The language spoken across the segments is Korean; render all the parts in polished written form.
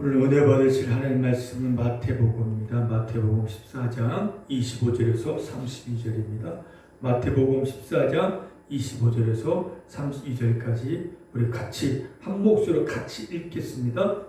오늘 은혜 받으실 하나님 말씀은 마태복음입니다. 마태복음 14장 25절에서 32절입니다. 마태복음 14장 25절에서 32절까지 우리 같이 한 목소리로 같이 읽겠습니다.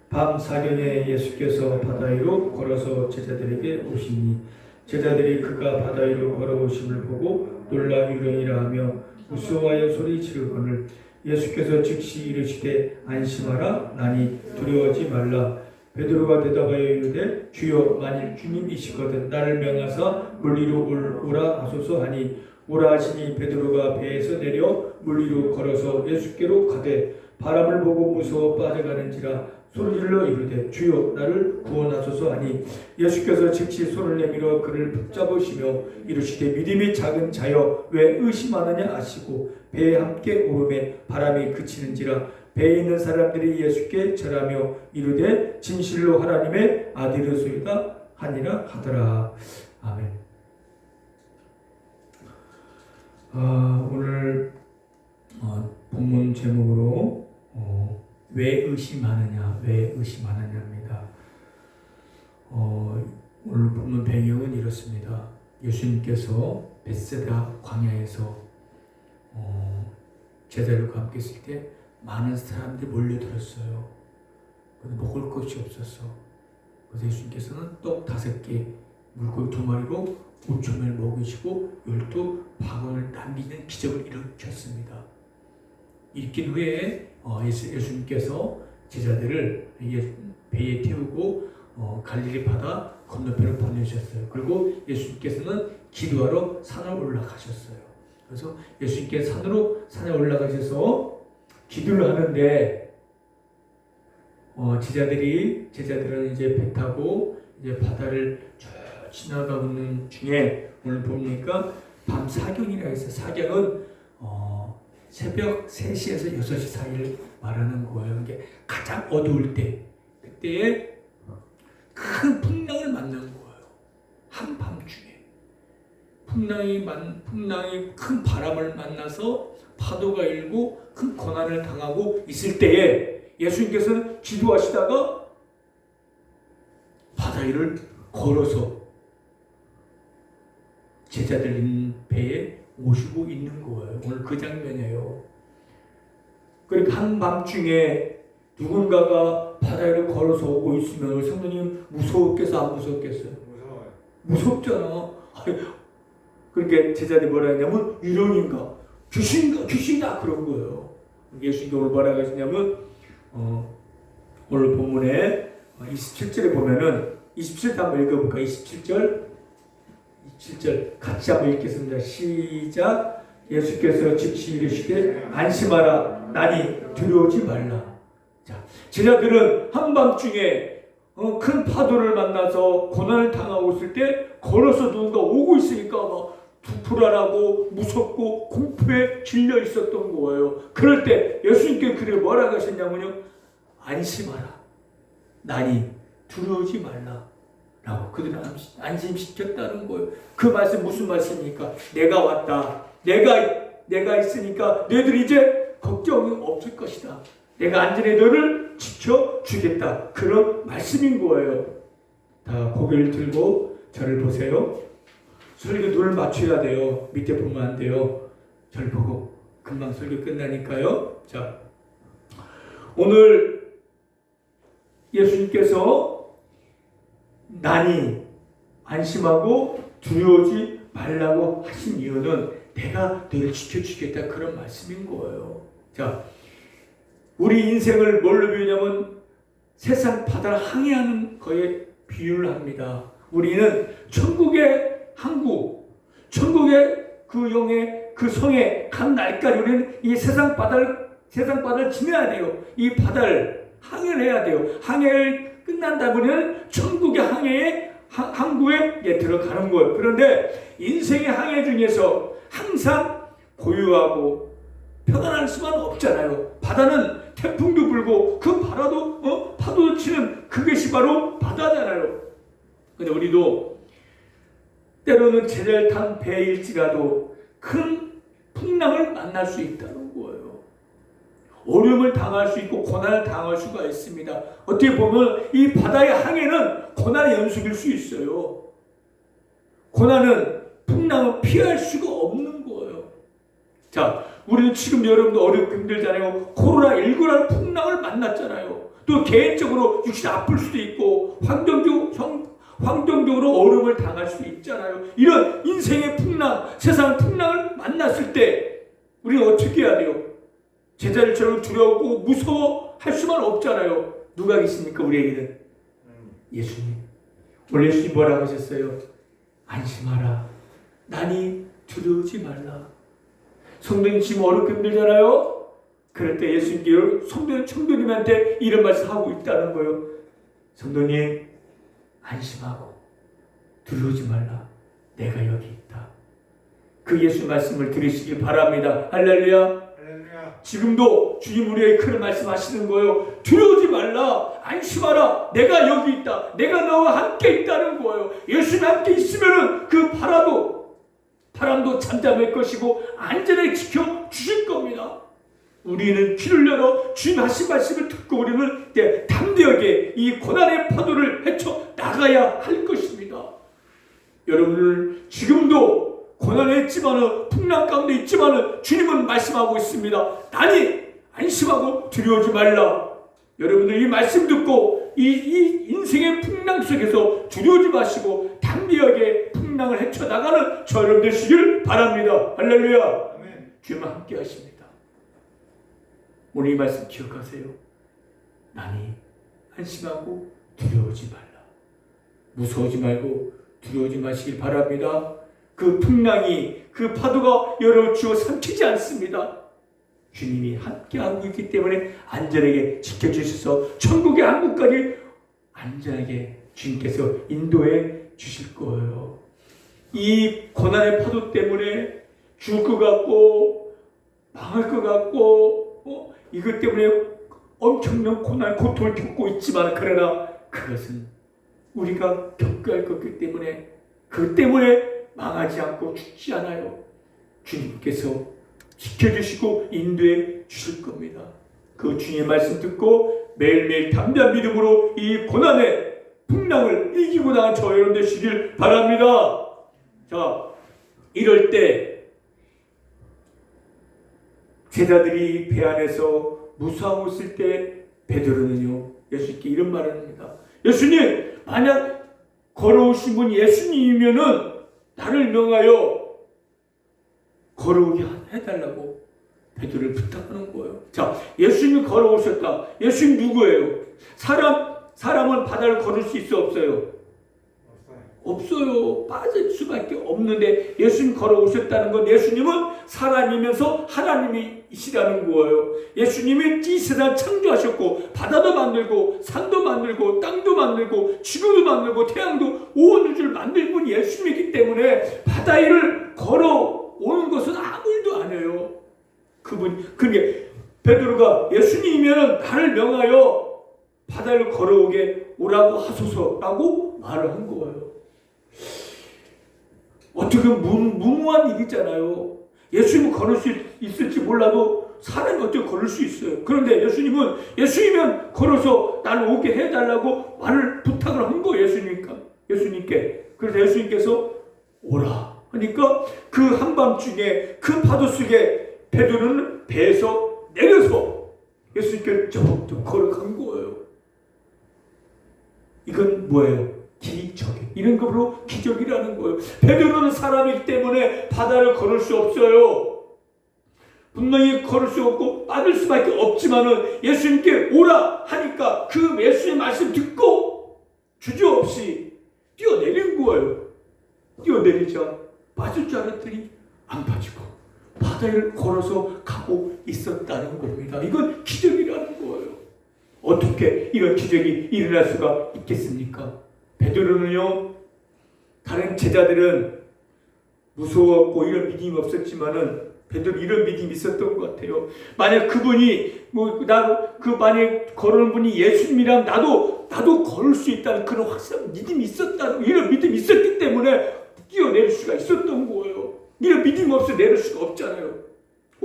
밤 사경에 예수께서 바다 위로 걸어서 제자들에게 오시니 제자들이 그가 바다 위로 걸어오심을 보고 놀라 유령이라 하며 무서워하여 소리 지르거늘 예수께서 즉시 이르시되 안심하라 나니 두려워하지 말라. 베드로가 대답하여 이르되 주여 만일 주님이시거든 나를 명하사 물 위로 오라 하소서 하니 오라 하시니 베드로가 배에서 내려 물 위로 걸어서 예수께로 가되 바람을 보고 무서워 빠져가는지라 소리질러 이르되 주여 나를 구원하소서 하니 예수께서 즉시 손을 내밀어 그를 붙잡으시며 이르시되 믿음이 작은 자여 왜 의심하느냐 하시고 배에 함께 오르매 바람이 그치는지라 배에 있는 사람들이 예수께 절하며 이르되 진실로 하나님의 아들이소이다 하니라 하더라. 아멘. 오늘 본문 제목으로 왜 의심하느냐, 왜 의심하느냐입니다. 오늘 본문 배경은 이렇습니다. 예수님께서 벳세다 광야에서 제자들과 함께 있을 때 많은 사람들이 몰려들었어요. 근데 먹을 것이 없었어. 그래서 예수님께서는 떡 5개, 물고기 2마리로 5,000명을 먹이시고 12바구니를 남기는 기적을 일으켰습니다. 일으킨 후에 예수님께서 제자들을 배에 태우고 갈릴리 바다 건너편으로 보내셨어요. 그리고 예수님께서는 기도하러 산을 올라가셨어요. 그래서 예수님께서 산에 올라가셔서 기도를 하는데 제자들은 이제 배 타고 이제 바다를 쭉 지나가고 있는 중에 오늘 보니까 밤 사경이라고 해서 사경은 새벽 3시에서 6시 사이를 말하는 거예요. 이게 가장 어두울 때, 그때에 큰 풍랑을 만난 거예요. 한밤중에 풍랑이 큰 바람을 만나서 파도가 일고 큰 고난을 당하고 있을 때에 예수님께서는 기도하시다가 바다 위를 걸어서 제자들 있는 배에 모시고 있는 거예요. 오늘 그 장면이에요. 그러니까 한밤중에 누군가가 바다 위를 걸어서 오고 있으면 성도님 무서웠겠어, 안 무서웠겠어요? 무섭잖아. 그러니까 제자들이 뭐라 했냐면 유령인가 귀신이다 그런 거예요. 예수님이 오늘 뭐라고 하시냐면 오늘 본문에 27절에 보면은 27절 한번 읽어볼까? 27절 같이 한번 읽겠습니다. 시작. 예수께서 즉시 이르시되 안심하라 나니 두려워하지 말라. 자, 제자들은 한밤중에 큰 파도를 만나서 고난을 당하고 있을 때 걸어서 누군가 오고 있으니까 막 불안하고 무섭고 공포에 질려 있었던 거예요. 그럴 때 예수님께 그래 뭐라고 하셨냐면요, 안심하라 나니 두려워하지 말라 라고 그들은 안심시켰다는 거예요. 그 말씀 무슨 말씀입니까? 내가 왔다. 내가 있으니까 너희들 이제 걱정이 없을 것이다. 내가 안전히 너를 지켜주겠다. 그런 말씀인 거예요. 다 고개를 들고 저를 보세요. 설교 눈을 맞춰야 돼요. 밑에 보면 안 돼요. 저를 보고 금방 설교 끝나니까요. 자, 오늘 예수님께서 나니 안심하고 두려워하지 말라고 하신 이유는 내가 너를 지켜주겠다 그런 말씀인 거예요. 자, 우리 인생을 뭘로 비유냐면 세상 바다를 항해하는 거에 비유를 합니다. 우리는 천국의 항구, 천국의 그 영의 그 성에 간 날까지 우리는 이 세상 바다를 지나야 돼요. 이 바다를 항해를 해야 돼요. 항해를 끝난다 보면 천국의 항구에 들어가는 거예요. 그런데 인생의 항해 중에서 항상 고요하고 평안할 수만 없잖아요. 바다는 태풍도 불고 그 파도도 치는 그것이 바로 바다잖아요. 근데 우리도 때로는 제자를 탄 배일지라도 큰 풍랑을 만날 수 있다는 거예요. 어려움을 당할 수 있고 고난을 당할 수가 있습니다. 어떻게 보면 이 바다의 항해는 고난의 연속일 수 있어요. 고난은 풍랑을 피할 수가 없는 거예요. 자, 우리는 지금 여러분도 어렵고 힘들잖아요. 코로나19라는 풍랑을 만났잖아요. 또 개인적으로 육신 아플 수도 있고 환경적으로 어려움을 당할 수 있잖아요. 이런 인생의 풍랑, 세상 풍랑을 만났을 때 우리는 어떻게 해야 돼요? 제자들처럼 두려우고 무서워할 수만 없잖아요. 누가 계십니까 우리에게는? 예수님. 오늘 예수님 뭐라고 하셨어요? 안심하라. 나니 두려우지 말라. 성도님 지금 어렵고 힘들잖아요. 그럴 때 예수님께서 성도님한테 이런 말씀 하고 있다는 거예요. 성도님 안심하고 두려우지 말라. 내가 여기 있다. 그 예수 말씀을 들으시길 바랍니다. 할렐루야. 지금도 주님 우리에게 그런 말씀하시는 거예요. 두려우지 말라. 안심하라. 내가 여기 있다. 내가 너와 함께 있다는 거예요. 예수님 함께 있으면은 그 바람도 잠잠할 것이고 안전하게 지켜 주실 겁니다. 우리는 귀를 열어 주님 하신 말씀을 듣고 우리는 담대하게 이 고난의 파도를 헤쳐 나가야 할 것입니다. 여러분을 지금도 고난에 있지만은 풍랑 가운데 있지만은 주님은 말씀하고 있습니다. 나니 안심하고 두려워하지 말라. 여러분들 이 말씀 듣고 이 인생의 풍랑 속에서 두려워하지 마시고 담대하게 풍랑을 헤쳐나가는 저 여러분 되시길 바랍니다. 할렐루야. 주님과 함께 하십니다. 오늘 이 말씀 기억하세요. 나니 안심하고 두려워하지 말라. 무서워하지 말고 두려워하지 마시길 바랍니다. 그 풍랑이, 그 파도가 여러분 주어 삼키지 않습니다. 주님이 함께하고 있기 때문에 안전하게 지켜주셔서 천국의 항구까지 안전하게 주님께서 인도해 주실 거예요. 이 고난의 파도 때문에 죽을 것 같고 망할 것 같고 이것 때문에 엄청난 고난, 고통을 겪고 있지만 그러나 그것은 우리가 겪어야 할 것이기 때문에 그 때문에 망하지 않고 죽지 않아요. 주님께서 지켜주시고 인도해 주실 겁니다. 그 주님의 말씀 듣고 매일매일 담대한 믿음으로 이 고난의 풍랑을 이기고 나간 저 여러분 되시길 바랍니다. 자, 이럴 때 제자들이 배 안에서 무수하고 있을 때 베드로는요 예수님께 이런 말을 합니다. 예수님, 만약 걸어오신 분이 예수님이면은 나를 명하여 걸어오게 해달라고 베드로를 부탁하는 거예요. 자, 예수님이 걸어오셨다. 예수님 누구예요? 사람은 바다를 걸을 수 있어 없어요? 없어요. 빠질 수밖에 없는데 예수님 걸어오셨다는 건 예수님은 사람이면서 하나님이시라는 거예요. 예수님이 이 세상 창조하셨고 바다도 만들고 산도 만들고 땅도 만들고 지구도 만들고 태양도 온 우주를 만든 분이 예수님이기 때문에 바다 위를 걸어오는 것은 아무 일도 안 해요. 그게 베드로가 예수님이면 나를 명하여 바다를 걸어오게 오라고 하소서라고 말을 한 거예요. 어떻게 무모한 일이잖아요. 예수님은 걸을 수 있을지 몰라도 사람이 어떻게 걸을 수 있어요. 그런데 예수님은 걸어서 나를 오게 해달라고 말을 부탁을 한 거예요. 예수님께. 그래서 예수님께서 오라 하니까 그 한밤중에 그 파도 속에 베드로는 배에서 내려서 예수님께 쩍쩍 걸어간 거예요. 이건 뭐예요? 기적이. 이런 것으로 기적이라는 거예요. 베드로는 사람이기 때문에 바다를 걸을 수 없어요. 분명히 걸을 수 없고 빠질 수밖에 없지만은 예수님께 오라 하니까 그 예수님의 말씀 듣고 주저없이 뛰어내린 거예요. 뛰어내리자 빠질 줄 알았더니 안 빠지고 바다를 걸어서 가고 있었다는 겁니다. 이건 기적이라는 거예요. 어떻게 이런 기적이 일어날 수가 있겠습니까? 베드로는요, 다른 제자들은 무서웠고 이런 믿음이 없었지만은 베드로 이런 믿음이 있었던 것 같아요. 만약 그분이 만약 걸어오는 분이 예수님이랑 나도 걸을 수 있다는 그런 확실한 믿음이 있었다는 이런 믿음이 있었기 때문에 뛰어내릴 수가 있었던 거예요. 이런 믿음이 없어 내릴 수가 없잖아요.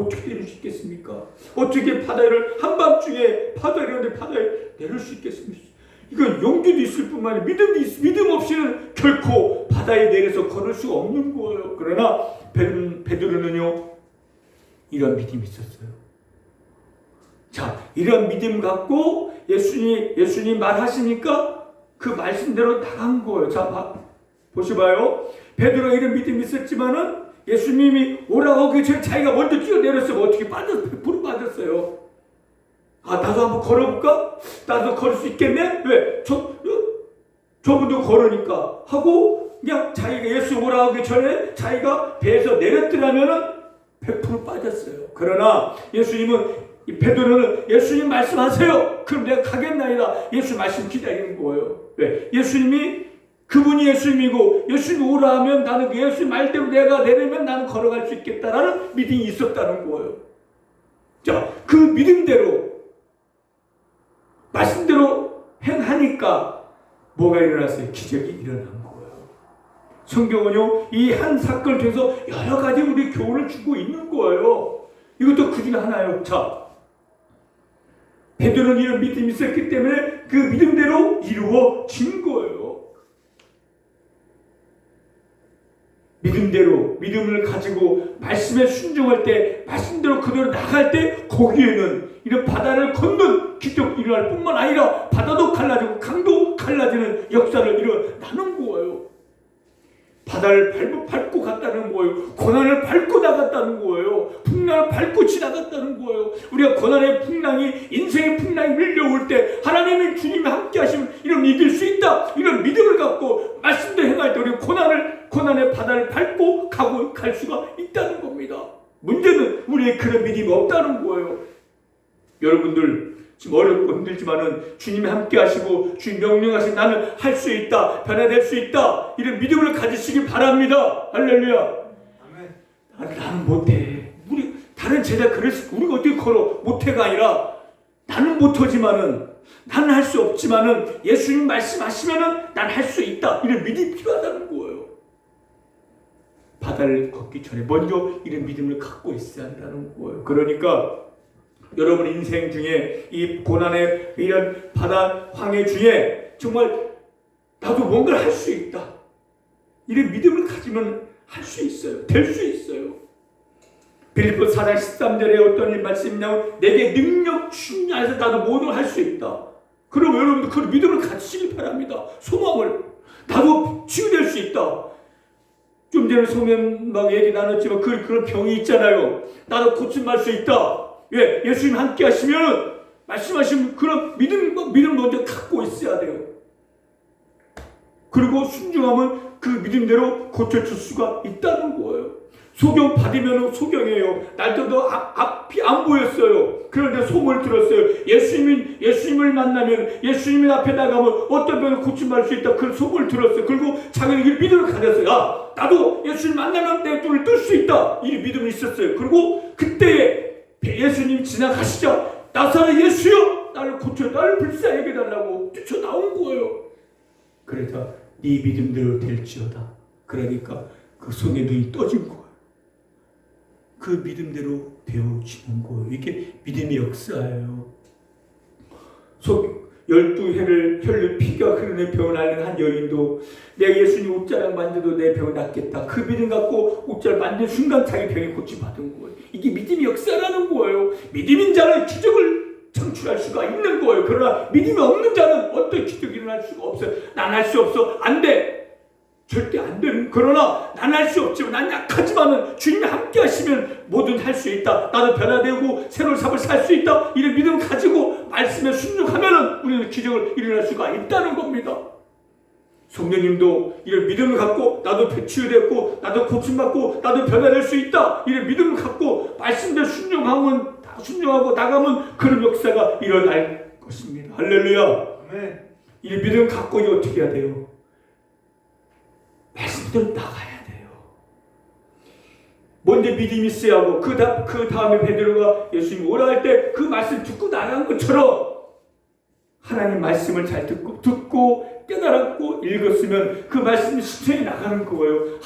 어떻게 내릴 수 있겠습니까? 어떻게 바다를 한밤중에 바다에 내릴 수 있겠습니까? 이건 용기도 있을 뿐만 아니라 믿음 없이는 결코 바다에 내려서 걸을 수가 없는 거예요. 그러나 베드로는요, 이런 믿음이 있었어요. 자, 이런 믿음 갖고 예수님 말하시니까 그 말씀대로 나간 거예요. 자, 보시봐요. 베드로가 이런 믿음이 있었지만은 예수님이 오라고 하기 전에 자기가 먼저 뛰어내렸으면 어떻게 불을 빠졌어요. 아, 나도 한번 걸어볼까? 나도 걸을 수 있겠네? 왜? 저분도 걸으니까 하고 그냥 자기가 예수 오라고 하기 전에 자기가 배에서 내렸더라면은 100% 빠졌어요. 그러나 베드로는 예수님 말씀하세요. 그럼 내가 가겠나이다. 예수 말씀 기다리는 거예요. 왜? 그분이 예수님이고 예수님 오라 하면 나는 예수님 말대로 내가 내리면 나는 걸어갈 수 있겠다라는 믿음이 있었다는 거예요. 자, 그 믿음대로 말씀대로 행하니까 뭐가 일어났어요? 기적이 일어난 거예요. 성경은요, 이 한 사건을 통해서 여러 가지 우리 교훈을 주고 있는 거예요. 이것도 그 중에 하나예요. 자, 베드로는 이런 믿음이 있었기 때문에 그 믿음대로 이루어진 거예요. 믿음을 가지고 말씀에 순종할 때, 말씀대로 그대로 나갈 때 거기에는 이런 바다를 건넌 기적이 일어날 뿐만 아니라 바다도 갈라지고 강도 갈라지는 역사를 일어나는 거예요. 바다를 밟고 갔다는 거예요. 고난을 밟고 나갔다는 거예요. 풍랑을 밟고 지나갔다는 거예요. 우리가 고난의 풍랑이, 인생의 풍랑이 밀려올 때 하나님의 주님이 함께 하시면 이런 이길 수 있다. 이런 믿음을 갖고 말씀대로 행할 때 우리가 고난의 바다를 밟고 갈 수가 있다는 겁니다. 문제는 우리의 그런 믿음이 없다는 거예요. 여러분들 지금 어렵고 힘들지만은 주님이 함께 하시고 주님 명령하신 나는 할 수 있다, 변화될 수 있다, 이런 믿음을 가지시기 바랍니다. 할렐루야. 아멘. 나는 못해. 우리 다른 제자 그랬을 우리가 어떻게 걸어? 못해가 아니라 나는 못하지만은, 나는 할 수 없지만은 예수님 말씀하시면은 난 할 수 있다, 이런 믿음이 필요하다는 거예요. 바다를 걷기 전에 먼저 이런 믿음을 갖고 있어야 한다는 거예요. 그러니까 여러분 인생 중에 이 고난의 이런 바다 황해 중에 정말 나도 뭔가를 할 수 있다, 이런 믿음을 가지면 할 수 있어요. 될 수 있어요. 빌립보 4장 13절에 어떤 말씀이냐면 내게 능력 충만히 해서 나도 뭐든 할 수 있다. 그럼 여러분들 그 믿음을 가지시길 바랍니다. 소망을. 나도 치유될 수 있다. 좀 전에 소면 막 얘기 나눴지만 그런 병이 있잖아요. 나도 고침받을 수 있다. 왜? 예수님 함께 하시면, 말씀하시면 그런 믿음 먼저 갖고 있어야 돼요. 그리고 순종하면 그 믿음대로 고쳐줄 수가 있다는 거예요. 소경 받으면 소경이에요. 날짜도 앞이 안 보였어요. 그런데 소문을 들었어요. 예수님을 만나면, 예수님 앞에 나가면 어떤 병을 고침받을 수 있다. 그 소문을 들었어요. 그리고 자기는 믿음을 가졌어요. 야, 나도 예수님 만나면 내 눈을 뜰 수 있다, 이 믿음이 있었어요. 그리고 그때에 예수님 지나가시자 나사렛 예수여, 나를 고쳐, 나를 불쌍하게 해달라고 뛰쳐나온 거예요. 그래서 네 믿음대로 될지어다. 그러니까 그 손에 눈이 떠진 거예요. 그 믿음대로 되어지는 거예요. 이게 믿음의 역사예요. 12해를 혈류 피가 흐르는 병을 앓는 한 여인도 내가 예수님 옷자락 만져도 내 병을 낫겠다, 그 믿음 갖고 옷자락 만든 순간 자기 병이 고침받은 거예요. 이게 믿음의 역사라는 거예요. 믿음인 자는 기적을 창출할 수가 있는 거예요. 그러나 믿음이 없는 자는 어떤 기적이 일어날 수가 없어요. 난 할 수 없어, 안 돼, 절대 안 되는. 그러나 난 할 수 없지만, 난 약하지만은 주님이 함께 하시면 뭐든 할 수 있다, 나도 변화되고 새로운 삶을 살 수 있다, 이런 믿음을 가지고 말씀에 순종하면은 우리는 기적을 일어날 수가 있다는 겁니다. 성령님도 이런 믿음을 갖고 나도 치유됐고 나도 고침받고 나도 변화될 수 있다, 이런 믿음을 갖고 말씀대로 순종하고 나가면 그런 역사가 일어날 것입니다. 할렐루야. 아멘. 이 믿음을 갖고 이제 어떻게 해야 돼요? 말씀대로 나가야 돼요. 먼저 믿음이 있어야 하고 그 다음에 베드로가 예수님 오라 할 때 그 말씀 듣고 나간 것처럼 하나님 말씀을 잘 듣고 깨달았고 읽었으면 그 말씀이 실천해 나가는 거예요.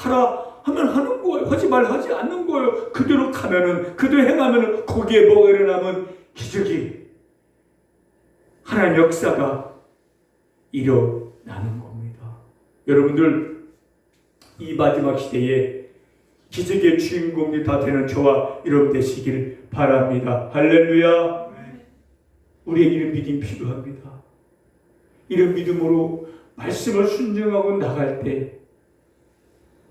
하면 하는 거예요. 하지 말 하지 않는 거예요. 그대로 가면은, 그대로 행하면은 거기에 뭐가 일어나면 기적이, 하나님의 역사가 일어나는 겁니다. 여러분들, 이 마지막 시대에 기적의 주인공이 다 되는 저와 여러분 되시길 바랍니다. 할렐루야. 우리에게 이런 믿음이 필요합니다. 이런 믿음으로 말씀을 순종하고 나갈 때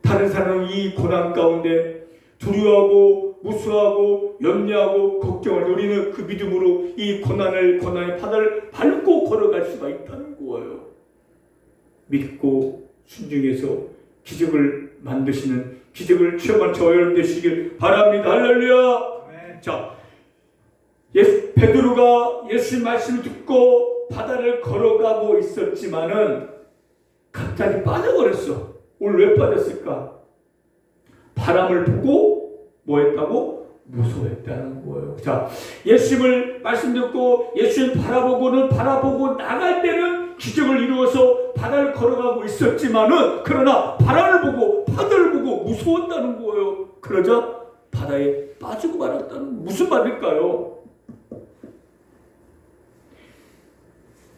다른 사람은 이 고난 가운데 두려워하고 무수하고 염려하고 걱정을, 우리는 그 믿음으로 이 고난의 바다를 밟고 걸어갈 수가 있다는 거예요. 믿고 순종해서 기적을 만드시는, 기적을 체험한 저와 여러분 되시길 바랍니다. 할렐루야. 네. 자, 베드로가 예수님 말씀을 듣고 바다를 걸어가고 있었지만은 갑자기 빠져버렸어. 오늘 왜 빠졌을까? 바람을 보고 뭐 했다고? 무서워했다는 거예요. 자, 예수님을 말씀 듣고 예수님 바라보고 나갈 때는 기적을 이루어서 바다를 걸어가고 있었지만은, 그러나 바람을 보고 파도를 보고 무서웠다는 거예요. 그러자 바다에 빠지고 말았다는, 무슨 말일까요?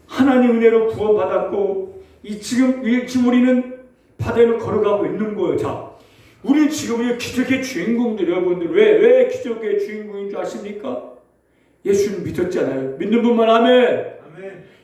하나님 은혜로 구원받았고 지금 우리는 바다를 걸어가고 있는 거예요. 자, 우리는 지금 기적의 주인공들, 여러분들 왜 기적의 주인공인 줄 아십니까? 예수를 믿었잖아요. 믿는 분만 아멘.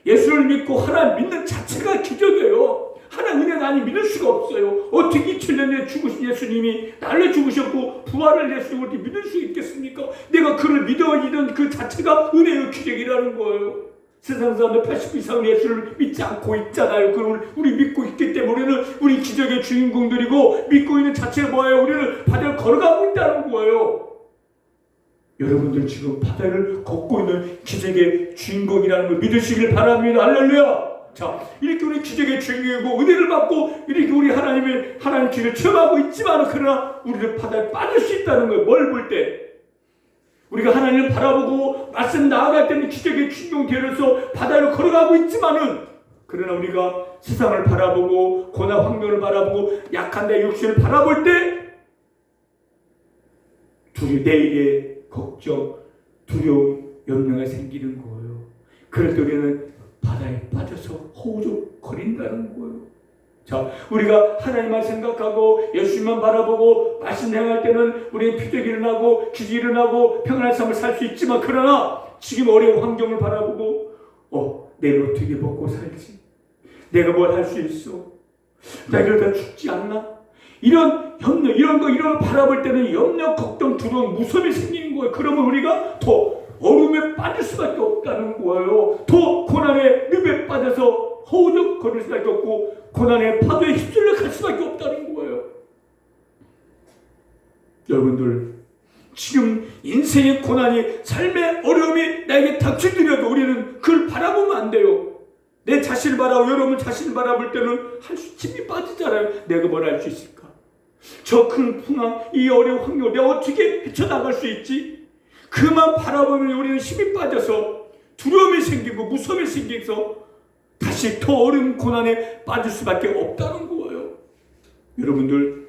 예수를 믿고 하나님 믿는 자체가 기적이에요. 하나님 은혜가 아니 믿을 수가 없어요. 어떻게 2000년에 죽으신 예수님이 나를 죽으셨고 부활을 했으면 어떻게 믿을 수 있겠습니까? 내가 그를 믿는 그 자체가 은혜의 기적이라는 거예요. 세상 사람들 80% 이상은 예수를 믿지 않고 있잖아요. 그걸 우리 믿고 있기 때문에 우리 기적의 주인공들이고, 믿고 있는 자체가 뭐예요? 우리는 바다를 걸어가고 있다는 거예요. 여러분들 지금 바다를 걷고 있는 기적의 주인공이라는 걸 믿으시길 바랍니다. 할렐루야. 자, 이렇게 우리 기적의 주인공이고 은혜를 받고 이렇게 우리 하나님 길을 체험하고 있지만, 그러나 우리는 바다에 빠질 수 있다는 거예요. 뭘 볼 때? 우리가 하나님을 바라보고 말씀 나아갈 때는 기적의 주인공 되어서 바다를 걸어가고 있지만은, 그러나 우리가 세상을 바라보고 고난 환경을 바라보고 약한 내 육신을 바라볼 때 내일의 걱정, 두려움, 염려가 생기는 거예요. 그럴 때 우리는 바다에 빠져서 허우적거린다는 거예요. 자, 우리가 하나님만 생각하고 예수님만 바라보고 말씀 행할 때는 우리는 기적이 일어나고 기적이 일어나고 평안한 삶을 살 수 있지만, 그러나 지금 어려운 환경을 바라보고 내일 어떻게 먹고 살지? 내가 뭘 할 수 있어? 나 이러다 죽지 않나? 이런 염려, 이런 거 바라볼 때는 염려, 걱정, 두려움, 무섭이 생기는 거예요. 그러면 우리가 더 어려움에 빠질 수밖에 없다는 거예요. 더 고난의 늪에 빠져서 허우적거릴 수밖에 없고 고난의 파도에 휩쓸려 갈 수밖에 없다는 거예요. 여러분들, 지금 인생의 고난이, 삶의 어려움이 나에게 닥쳐들여도 우리는 그걸 바라보면 안 돼요. 내 자신을 바라보고 여러분 자신을 바라볼 때는 힘이 빠지잖아요. 내가 뭘 할 수 있을까? 저 큰 풍랑, 이 어려운 환경을 내가 어떻게 헤쳐나갈 수 있지? 그만 바라보면 우리는 힘이 빠져서 두려움이 생기고 무서움이 생겨서 다시 더 어려운 고난에 빠질 수밖에 없다는 거예요. 여러분들,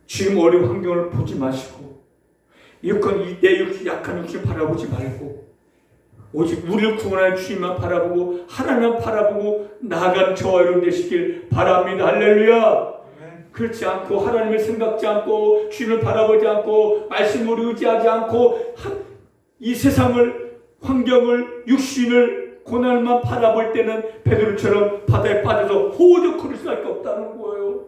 지금 어려운 환경을 보지 마시고 내 육신, 약한 육신을 바라보지 말고 오직 우리를 구원하는 주님만 바라보고 하나님만 바라보고 나아가는 저와 여러분 되시길 바랍니다. 할렐루야. 그렇지 않고 하나님을 생각지 않고 주님을 바라보지 않고 말씀을 의지하지 않고 이 세상을, 환경을, 육신을, 고난만 바라볼 때는 베드로처럼 바다에 빠져서 호우적거릴 수밖에 없다는 거예요.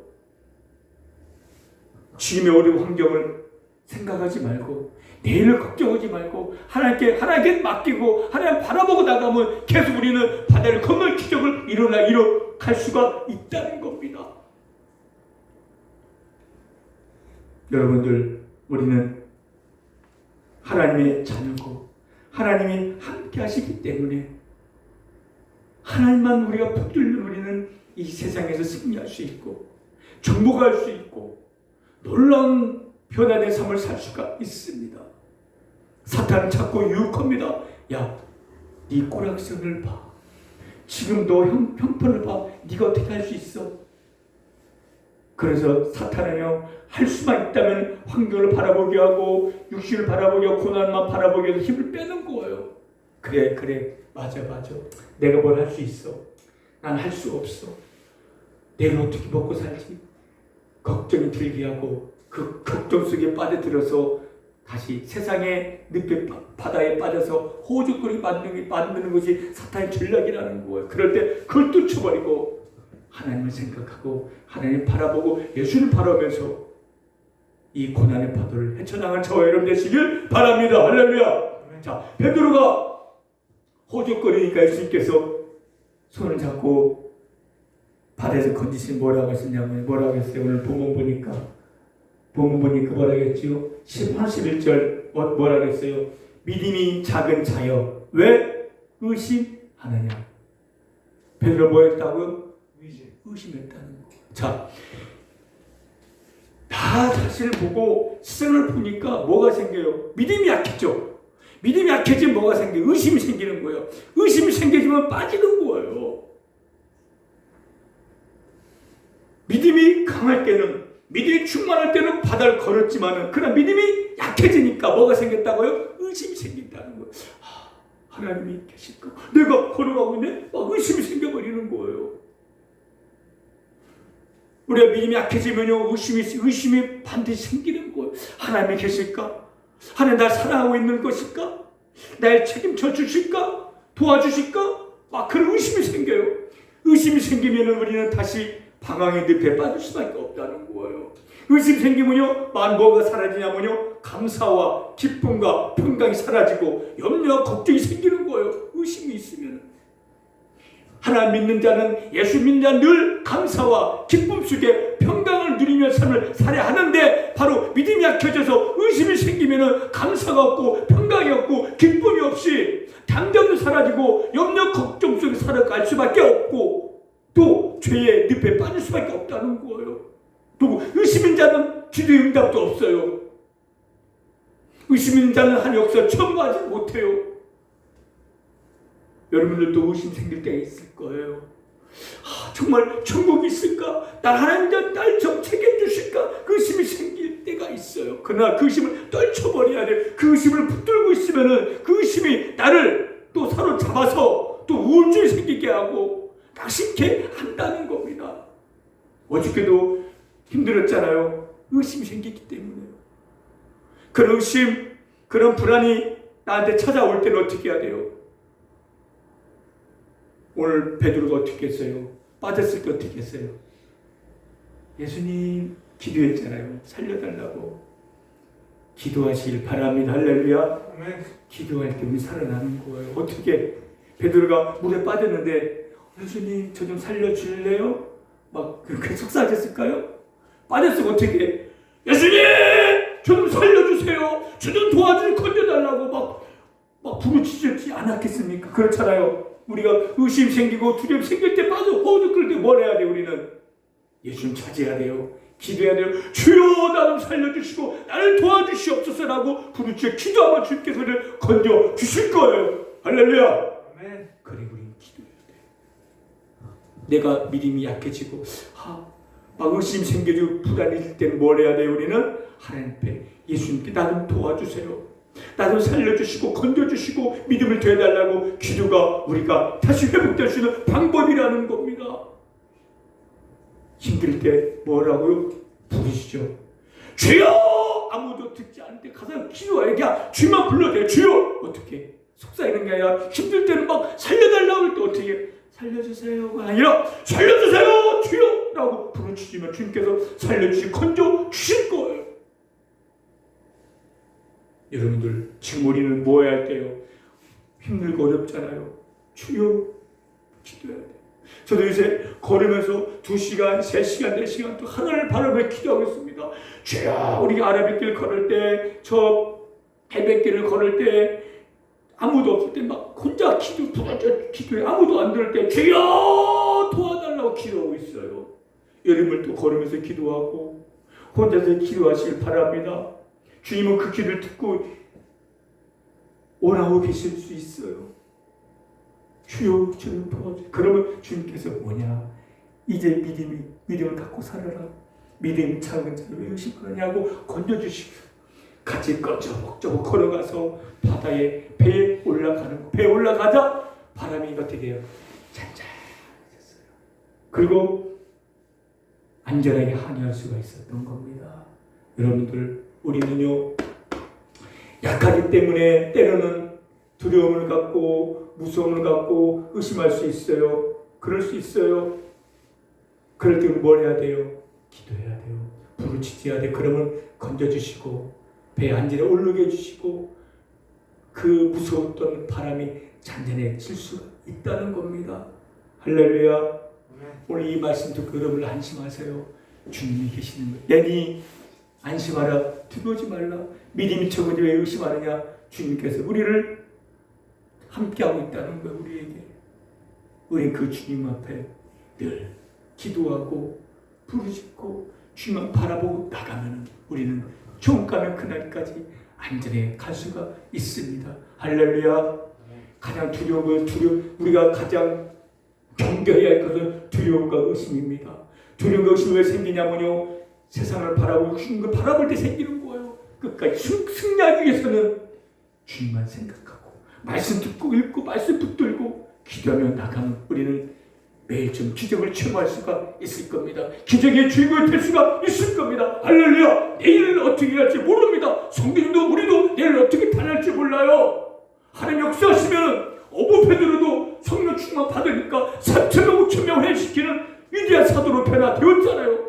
지금의 어려운 환경을 생각하지 말고 내일을 걱정하지 말고 하나님께 맡기고 하나님 바라보고 나가면 계속 우리는 바다를 건널 기적을 이뤄갈 수가 있다는 겁니다. 여러분들, 우리는 하나님의 자녀고 하나님이 함께 하시기 때문에 하나님만 우리가 붙들면 우리는 이 세상에서 승리할 수 있고 정복할 수 있고 놀라운 변화된 삶을 살 수가 있습니다. 사탄은 자꾸 유혹합니다. 야, 네 꼬락선을 봐. 지금 너 형편을 봐. 네가 어떻게 할 수 있어? 그래서 사탄은요, 할 수만 있다면 환경을 바라보게 하고 육신을 바라보게 하고 고난만 바라보게 해서 힘을 빼는 거예요. 그래 맞아 내가 뭘 할 수 있어. 난 할 수 없어. 내가 어떻게 먹고 살지? 걱정이 들게 하고 그 걱정 속에 빠져들어서 다시 세상의 늪에 바다에 빠져서 호적거리게 만드는 것이 사탄의 전략이라는 거예요. 그럴 때 그걸 뚫쳐버리고 하나님을 생각하고 하나님 바라보고 예수를 바라보면서 이 고난의 파도를 헤쳐나갈 저와 여러분 되시길 바랍니다. 할렐루야. 자, 베드로가 호적거리니까 예수님께서 손을 잡고 바다에서 건지신 뭐라고 하셨냐면 뭐라고 했어요? 오늘 본문 보니까 뭐라고 했지요? 11절 뭐라고 했어요? 믿음이 작은 자여 왜 의심하느냐? 베드로 뭐 했다고요? 의심했다는 거. 자, 나 자신을 보고 세상을 보니까 뭐가 생겨요? 믿음이 약해져. 믿음이 약해지면 뭐가 생겨요? 의심이 생기는 거예요. 의심이 생기지만 빠지는 거예요. 믿음이 강할 때는, 믿음이 충만할 때는 바다를 걸었지만은, 그러나 믿음이 약해지니까 뭐가 생겼다고요? 의심이 생긴다는 거예요. 하나님이 계실까? 내가 걸어가고 있네? 막 의심이 생겨버리는 거예요. 우리가 믿음이 약해지면요, 의심이 반드시 생기는 거예요. 하나님이 계실까? 하나님 날 사랑하고 있는 것일까? 날 책임져 주실까? 도와주실까? 막 그런 의심이 생겨요. 의심이 생기면 우리는 다시 방황의 늪에 빠질 수밖에 없다는 거예요. 의심 생기면요, 뭐가 사라지냐면요, 감사와 기쁨과 평강이 사라지고 염려와 걱정이 생기는 거예요. 의심이 있으면. 하나님 믿는 자는, 예수 믿는 자는 늘 감사와 기쁨 속에 평강을 누리며 삶을 살아야 하는데, 바로 믿음이 약해져서 의심이 생기면 감사가 없고 평강이 없고 기쁨이 없이 당장도 사라지고 염려 걱정 속에 살아갈 수밖에 없고 또 죄의 늪에 빠질 수밖에 없다는 거예요. 또 의심 있는 자는 기도의 응답도 없어요. 의심 있는 자는 하나님 역사 청구하지 못해요. 여러분들도 의심 생길 때가 있을 거예요. 정말 천국이 있을까? 날 하나님 날 책임주실까? 그 의심이 생길 때가 있어요. 그러나 그 의심을 떨쳐버려야 돼. 그 의심을 붙들고 있으면은 그 의심이 나를 또 사로잡아서 또 우울증이 생기게 하고 낙심케 한다는 겁니다. 어저께도 힘들었잖아요. 의심이 생겼기 때문에요. 그런 의심, 그런 불안이 나한테 찾아올 때는 어떻게 해야 돼요? 오늘 베드로가 어떻게 했어요? 빠졌을 때 어떻게 했어요? 예수님 기도했잖아요. 살려달라고. 기도하시길 바랍니다. 할렐루야. 기도할 때 우리 살아나는 거예요. 어떻게? 베드로가 물에 빠졌는데 예수님 저 좀 살려줄래요? 막 그렇게 속상했을까요? 빠졌으면 어떻게 해? 예수님 저 좀 살려주세요. 저 좀 도와주고 건져달라고 막 부르짖지 않았겠습니까? 그렇잖아요. 우리가 의심 생기고 두려움 생길 때 빠져 호흡을 끌 때 뭘 해야 돼? 우리는 예수님 찾아야 돼요. 기도해야 돼요. 주여 나 좀 살려주시고 나를 도와주시옵소서라고 부르짖어 기도하면 주님께서 그를 건져 주실 거예요. 할렐루야. 아멘. 그리고 우리는 기도해야 돼요. 내가 믿음이 약해지고 막 의심 생기고 불안이 들 때는 뭘 해야 돼요? 우리는 하나님 앞에 예수님께 나 좀 도와주세요. 나 좀 살려주시고 건져주시고 믿음을 되달라고 기도가 우리가 다시 회복될 수 있는 방법이라는 겁니다. 힘들 때 뭐라고요? 부르시죠. 주여! 아무도 듣지 않을 때 가서 기도해야 그냥 주만 불러대요. 주여! 어떻게? 속삭이는 게 아니라 힘들 때는 막 살려달라고 할 때 어떻게? 살려주세요가 아니라 살려주세요! 주여! 라고 부르짖으면 주님께서 살려주시고 건져주실 거예요. 여러분들 지금 우리는 뭐 해야 할 때요? 힘들고 어렵잖아요. 주여 기도해야 돼요. 저도 요새 걸으면서 2시간, 3시간, 4시간 또 하나님을 바라보며 기도하고 있습니다. 주여 우리가 아라뱃길 걸을 때 저 해뱃길을 걸을 때 아무도 없을 때 막 혼자 기도해 아무도 안 들을 때 주여 도와달라고 기도하고 있어요. 여름을 또 걸으면서 기도하고 혼자서 기도하시길 바랍니다. 주님은 그 기도를 듣고 원하고 계실 수 있어요. 주여 저를 도와주세요. 그러면 주님께서 뭐냐? 이제 믿음을 갖고 살아라. 믿음 작은 자를 왜 의심하느냐고 건져주시고 같이 끄적끄적 걸어가서 바다에 배에 올라가는 거. 배에 올라가자 바람이 어떻게 해요? 잔잔해졌어요. 그리고 안전하게 항해할 수가 있었던 겁니다. 여러분들, 우리는요 약하기 때문에 때로는 두려움을 갖고 무서움을 갖고 의심할 수 있어요. 그럴 수 있어요. 그럴 때는 뭘 해야 돼요? 기도해야 돼요. 부르짖어야 돼. 그러면 건져주시고 배에 안전에 오르게 해주시고 그 무서웠던 바람이 잔잔해질 수 있다는 겁니다. 할렐루야. 오늘 이 말씀 듣고 여러분 안심하세요. 주님이 계시는 거예요. 내니 안심하라. 두려워하지 말라. 믿음이 적은데 왜 의심하느냐. 주님께서 우리를 함께하고 있다는 거예요. 우리는 그 주님 앞에 늘 기도하고 부르짖고 주님만 바라보고 나가면 우리는 종 가면 그날까지 안전에 갈 수가 있습니다. 할렐루야. 가장 우리가 가장 경계해야 할 것은 두려움과 의심입니다. 두려움과 의심이 왜 생기냐면요, 세상을 바라보고 주님을 바라볼 때 생기는 거예요. 끝까지 승리하기 위해서는 주님만 생각하고 말씀 듣고 읽고 말씀 붙들고 기도하며 나가면 우리는 매일 좀 기적을 체험할 수가 있을 겁니다. 기적의 주인공이 될 수가 있을 겁니다. 할렐루야. 내일은 어떻게 할지 모릅니다. 성도님도 우리도 내일 어떻게 변할지 몰라요. 하나님 역사하시면 어부 베드로도 성령 충만 받으니까 3,000명 5,000명 회시키는 위대한 사도로 변화되었잖아요.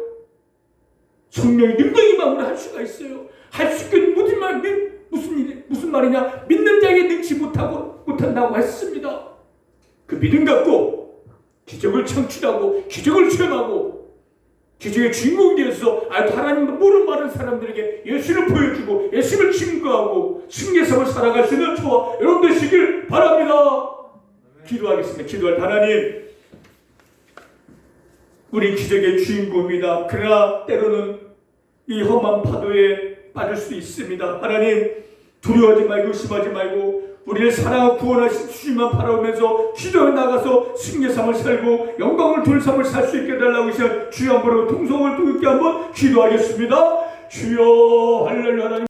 성령의 능력이만 우리 할 수가 있어요. 할 수 있는 무슨 말이냐? 믿는 자에게 능치 못한다고 했습니다. 그 믿음 갖고 기적을 창출하고 기적을 체험하고 기적의 주인공이 되어서 하나님도 모르는 많은 사람들에게 예수를 보여주고 예수를 증거하고 승리의 삶을 살아갈 수 있는 저와 여러분 되시길 바랍니다. 기도하겠습니다. 기도할 하나님, 우리 기적의 주인공입니다. 그러나 때로는 이 험한 파도에 빠질 수 있습니다. 하나님, 두려워하지 말고 의심하지 말고 우리를 사랑하고 구원하신 주님만 바라보면서 기도에 나가서 승리의 삶을 살고 영광을 돌 삶을 살 수 있게 해달라고 하시면 주여 한번 통성을 두게 한번 기도하겠습니다. 주여 할렐루야.